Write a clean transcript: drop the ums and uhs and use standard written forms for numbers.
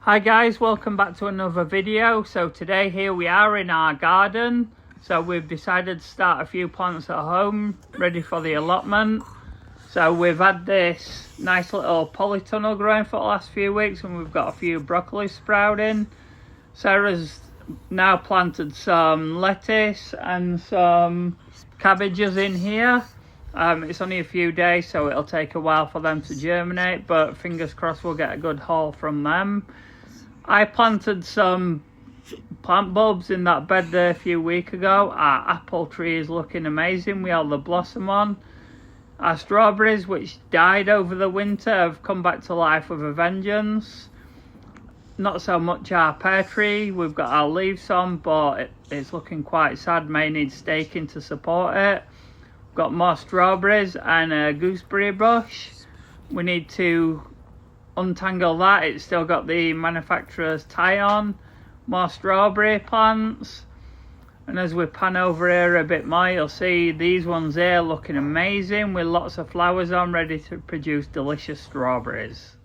Hi guys, welcome back to another video. So today here we are in our garden. So we've decided to start a few plants at home, ready for the allotment. So we've had this nice little polytunnel growing for the last few weeks, and we've got a few broccoli sprouting. Sarah's now planted some lettuce and some cabbages in here. It's only a few days, so it'll take a while for them to germinate, but fingers crossed we'll get a good haul from them. I planted some plant bulbs in that bed there a few weeks ago. Our apple tree is looking amazing. We have the blossom on. Our strawberries, which died over the winter, have come back to life with a vengeance. Not so much our pear tree. We've got our leaves on, but it's looking quite sad. May need staking to support it. We've got more strawberries and a gooseberry bush. We need to untangle that. It's still got the manufacturer's tie on. More strawberry plants, and as we pan over here a bit more, you'll see these ones here looking amazing with lots of flowers on, ready to produce delicious strawberries.